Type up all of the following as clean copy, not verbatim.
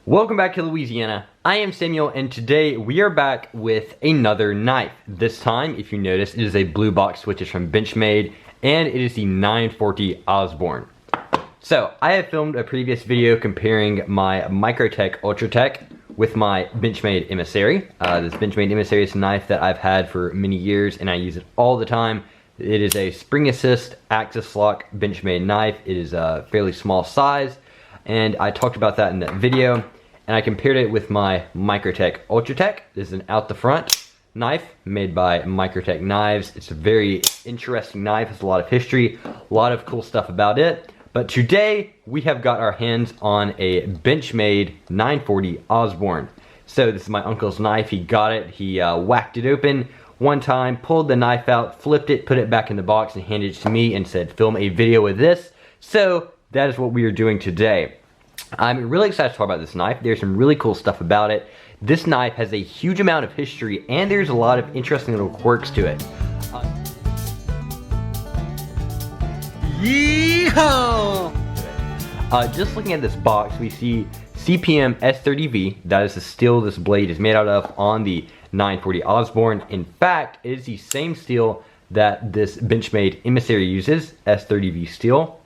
Welcome back to Louisiana. I am Samuel, and today we are back with another knife. This time, if you notice, it is a blue box, which is from Benchmade, and it is the 940 Osborne. So, I have filmed a previous video comparing my Microtech Ultratech with my Benchmade Emissary. This Benchmade Emissary is a knife that I've had for many years, and I use it all the time. It is a spring assist axis lock Benchmade knife. It is a fairly small size, and I talked about that in that video. And I compared it with my Microtech Ultratech. This is an out the front knife made by Microtech Knives. It's a very interesting knife. It's a lot of history, a lot of cool stuff about it. But today we have got our hands on a Benchmade 940 Osborne. So this is my uncle's knife. He got it. He whacked it open one time, pulled the knife out, flipped it, put it back in the box, and handed it to me and said, "Film a video with this." So that is what we are doing today. I'm really excited to talk about this knife. There's some really cool stuff about it. This knife has a huge amount of history, and there's a lot of interesting little quirks to it. Yeehaw! Just looking at this box, we see CPM S30V. That is the steel this blade is made out of on the 940 Osborne. In fact, it is the same steel that this Benchmade Emissary uses, S30V steel.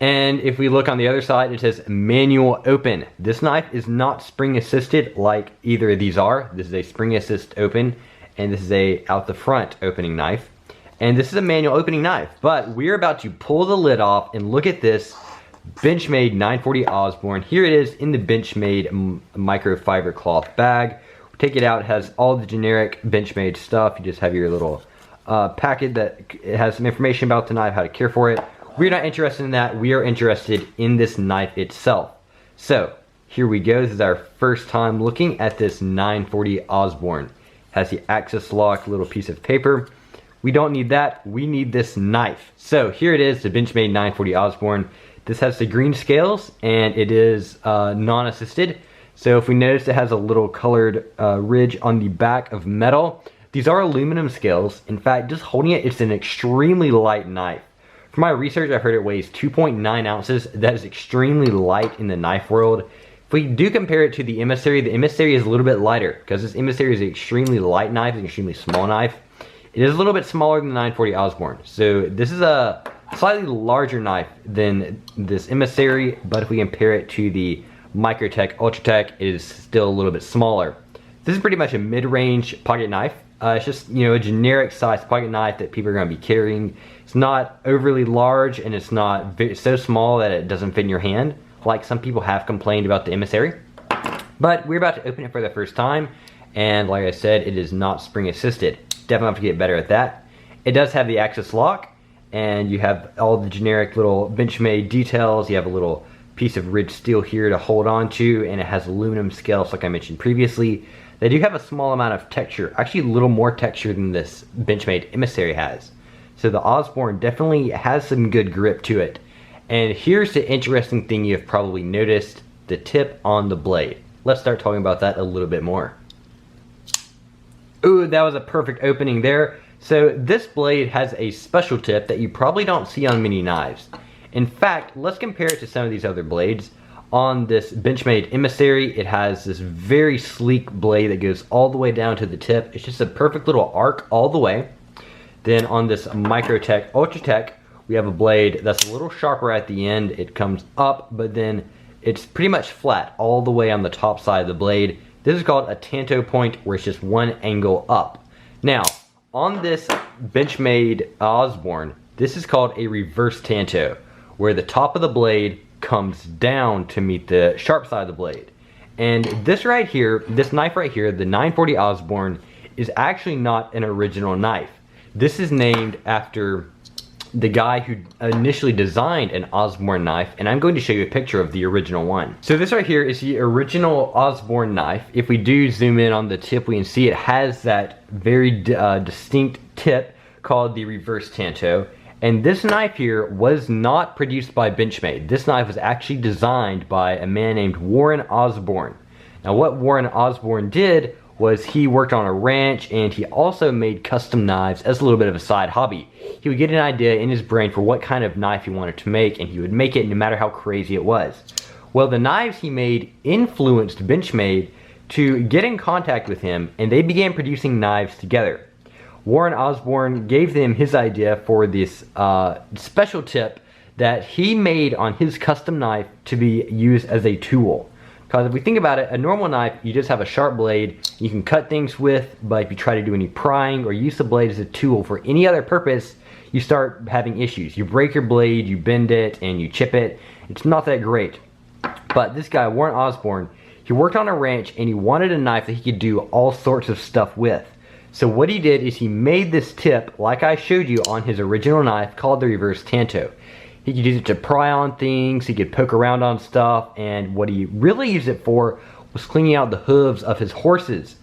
And if we look on the other side, it says manual open. This knife is not spring assisted like either of these are. This is a spring assist open, and this is a out the front opening knife. And this is a manual opening knife, but we're about to pull the lid off and look at this Benchmade 940 Osborne. Here it is in the Benchmade microfiber cloth bag. Take it out, it has all the generic Benchmade stuff. You just have your little packet that it has some information about the knife, how to care for it. We're not interested in that. We are interested in this knife itself. So here we go. This is our first time looking at this 940 Osborne. Has the axis lock little piece of paper. We don't need that. We need this knife. So here it is, the Benchmade 940 Osborne. This has the green scales, and it is non-assisted. So if we notice, it has a little colored ridge on the back of metal. These are aluminum scales. In fact, just holding it, it's an extremely light knife. From my research, I've heard it weighs 2.9 ounces. That is extremely light in the knife world. If we do compare it to the Emissary is a little bit lighter because this Emissary is an extremely light knife, an extremely small knife. It is a little bit smaller than the 940 Osborne. So this is a slightly larger knife than this Emissary, but if we compare it to the Microtech Ultratech, it is still a little bit smaller. This is pretty much a mid-range pocket knife. It's just, a generic sized pocket knife that people are going to be carrying. It's not overly large, and it's not so small that it doesn't fit in your hand, like some people have complained about the Emissary. But we're about to open it for the first time, and like I said, it is not spring assisted. Definitely have to get better at that. It does have the axis lock, and you have all the generic little Benchmade details. You have a little piece of ridged steel here to hold on to, and it has aluminum scales like I mentioned previously. They do have a small amount of texture, actually a little more texture than this Benchmade Emissary has. So the Osborne definitely has some good grip to it. And here's the interesting thing you've probably noticed, the tip on the blade. Let's start talking about that a little bit more. Ooh, that was a perfect opening there. So this blade has a special tip that you probably don't see on many knives. In fact, let's compare it to some of these other blades. On this Benchmade Emissary, it has this very sleek blade that goes all the way down to the tip. It's just a perfect little arc all the way. Then on this Microtech Ultratech, we have a blade that's a little sharper at the end. It comes up, but then it's pretty much flat all the way on the top side of the blade. This is called a Tanto point, where it's just one angle up. Now, on this Benchmade Osborne, this is called a reverse Tanto, where the top of the blade comes down to meet the sharp side of the blade. And this right here, this knife right here, the 940 Osborne, is actually not an original knife. This is named after the guy who initially designed an Osborne knife, and I'm going to show you a picture of the original one. So this right here is the original Osborne knife. If we do zoom in on the tip, we can see it has that very distinct tip called the reverse Tanto. And this knife here was not produced by Benchmade. This knife was actually designed by a man named Warren Osborne. Now what Warren Osborne did was he worked on a ranch, and he also made custom knives as a little bit of a side hobby. He would get an idea in his brain for what kind of knife he wanted to make, and he would make it no matter how crazy it was. Well, the knives he made influenced Benchmade to get in contact with him, and they began producing knives together. Warren Osborne gave them his idea for this special tip that he made on his custom knife to be used as a tool. Because if we think about it, a normal knife, you just have a sharp blade you can cut things with, but if you try to do any prying or use the blade as a tool for any other purpose, you start having issues. You break your blade, you bend it, and you chip it. It's not that great. But this guy, Warren Osborne, he worked on a ranch and he wanted a knife that he could do all sorts of stuff with. So what he did is he made this tip, like I showed you on his original knife, called the reverse Tanto. He could use it to pry on things, he could poke around on stuff, and what he really used it for was cleaning out the hooves of his horses.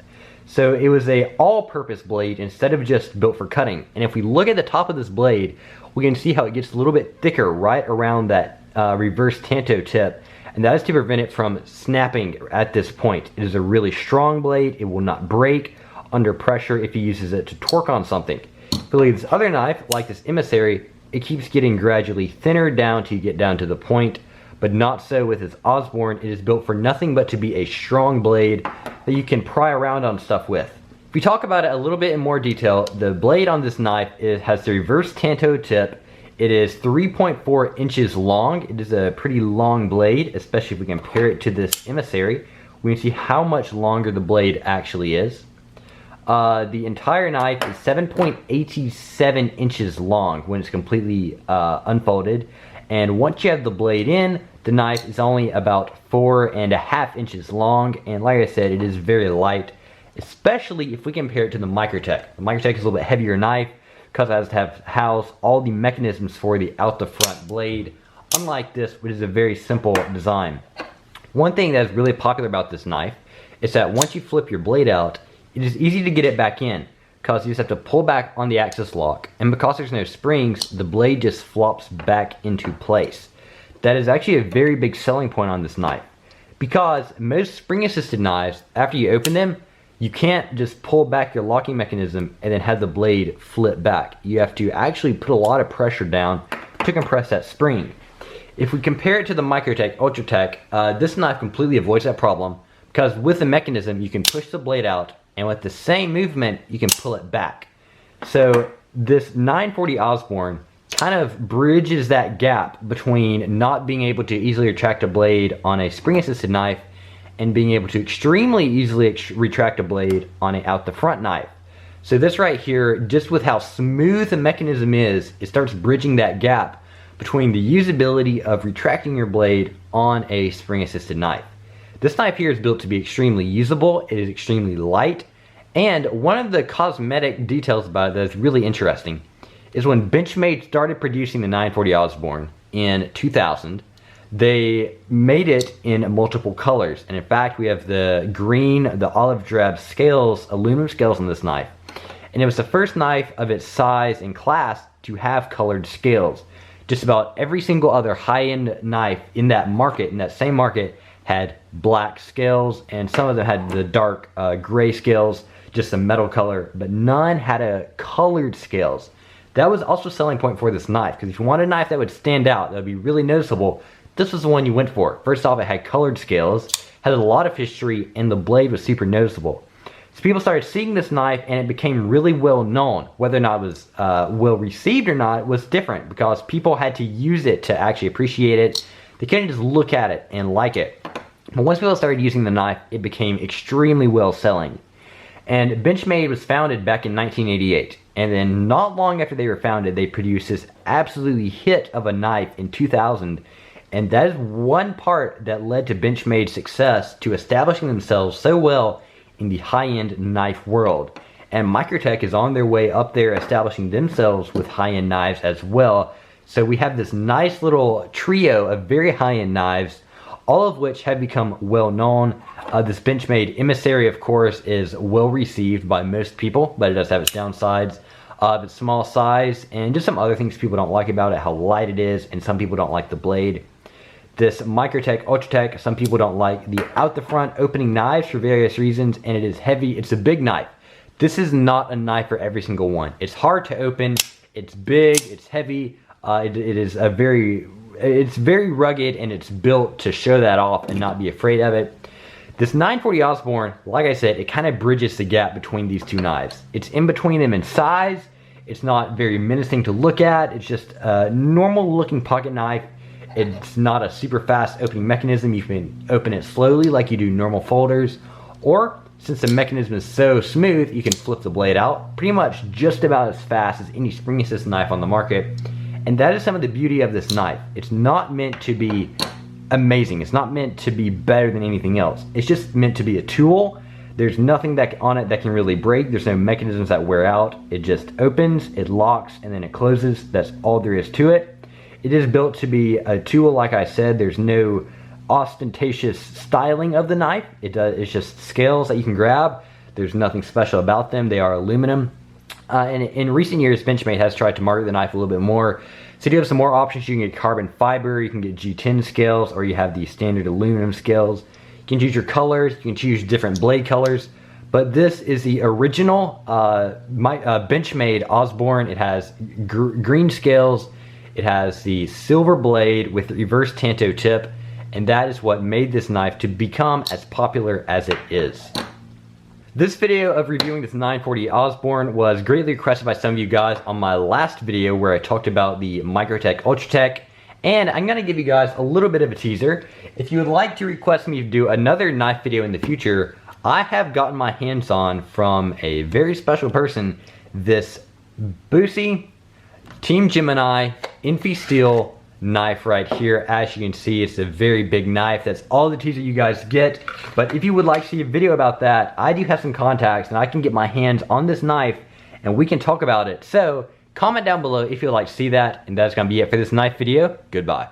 So it was a all-purpose blade instead of just built for cutting. And if we look at the top of this blade, we can see how it gets a little bit thicker right around that reverse Tanto tip. And that is to prevent it from snapping at this point. It is a really strong blade. It will not break under pressure if he uses it to torque on something. If you look at this other knife, like this Emissary, it keeps getting gradually thinner down till you get down to the point, but not so with this Osborne. It is built for nothing but to be a strong blade that you can pry around on stuff with. If we talk about it a little bit in more detail, the blade on this knife has the reverse Tanto tip. It is 3.4 inches long. It is a pretty long blade, especially if we compare it to this Emissary. We can see how much longer the blade actually is. The entire knife is 7.87 inches long when it's completely unfolded. And once you have the blade in, the knife is only about 4.5 inches long. And like I said, it is very light, especially if we compare it to the Microtech. The Microtech is a little bit heavier knife because it has to have housed all the mechanisms for the out the front blade, unlike this, which is a very simple design. One thing that is really popular about this knife is that once you flip your blade out, it is easy to get it back in because you just have to pull back on the axis lock, and because there's no springs, the blade just flops back into place. That is actually a very big selling point on this knife, because most spring assisted knives, after you open them, you can't just pull back your locking mechanism and then have the blade flip back. You have to actually put a lot of pressure down to compress that spring. If we compare it to the Microtech Ultratech, this knife completely avoids that problem, because with the mechanism you can push the blade out, and with the same movement you can pull it back. So this 940 Osborne kind of bridges that gap between not being able to easily retract a blade on a spring assisted knife and being able to extremely easily retract a blade on an out the front knife. So this right here, just with how smooth the mechanism is, it starts bridging that gap between the usability of retracting your blade on a spring assisted knife. This knife here is built to be extremely usable, it is extremely light, and one of the cosmetic details about it that is really interesting is when Benchmade started producing the 940 Osborne in 2000, they made it in multiple colors. And in fact, we have the green, the olive drab scales, aluminum scales on this knife. And it was the first knife of its size and class to have colored scales. Just about every single other high-end knife in that market, in that same market, had black scales, and some of them had the dark gray scales, just a metal color, but none had a colored scales. That was also a selling point for this knife, because if you wanted a knife that would stand out, that would be really noticeable, this was the one you went for. First off, it had colored scales, had a lot of history, and the blade was super noticeable. So people started seeing this knife, and it became really well known. Whether or not it was well received or not was different, because people had to use it to actually appreciate it. They couldn't just look at it and like it. But once people started using the knife, it became extremely well selling. And Benchmade was founded back in 1988. And then not long after they were founded, they produced this absolutely hit of a knife in 2000. And that is one part that led to Benchmade's success to establishing themselves so well in the high-end knife world. And Microtech is on their way up there establishing themselves with high-end knives as well. So we have this nice little trio of very high-end knives, all of which have become well known. This Benchmade Emissary, of course, is well received by most people, but it does have its downsides of its small size and just some other things people don't like about it, how light it is, and some people don't like the blade. This Microtech Ultratech, some people don't like the out the front opening knives for various reasons, and it is heavy. It's a big knife. This is not a knife for every single one. It's hard to open, it's big, it's heavy, it is a very it's very rugged and it's built to show that off and not be afraid of it. This 940 Osborne, like I said, it kind of bridges the gap between these two knives. It's in between them in size. It's not very menacing to look at. It's just a normal looking pocket knife. It's not a super fast opening mechanism. You can open it slowly like you do normal folders, or since the mechanism is so smooth, you can flip the blade out pretty much just about as fast as any spring assist knife on the market. And that is some of the beauty of this knife. It's not meant to be amazing. It's not meant to be better than anything else. It's just meant to be a tool. There's nothing on it that can really break. There's no mechanisms that wear out. It just opens, it locks, and then it closes. That's all there is to it. It is built to be a tool, like I said. There's no ostentatious styling of the knife. It's just scales that you can grab. There's nothing special about them. They are aluminum. And in recent years, Benchmade has tried to market the knife a little bit more. So you have some more options. You can get carbon fiber, you can get G10 scales, or you have the standard aluminum scales. You can choose your colors, you can choose different blade colors. But this is the original Benchmade Osborne. It has green scales. It has the silver blade with the reverse Tanto tip. And that is what made this knife to become as popular as it is. This video of reviewing this 940 Osborne was greatly requested by some of you guys on my last video where I talked about the Microtech Ultratech. And I'm going to give you guys a little bit of a teaser. If you would like to request me to do another knife video in the future, I have gotten my hands on from a very special person this Boosie Team Gemini Infi Steel knife right here. As you can see, it's a very big knife. That's all the teaser you guys get. But if you would like to see a video about that, I do have some contacts and I can get my hands on this knife and we can talk about it. So comment down below if you'd like to see that. And that's going to be it for this knife video. Goodbye.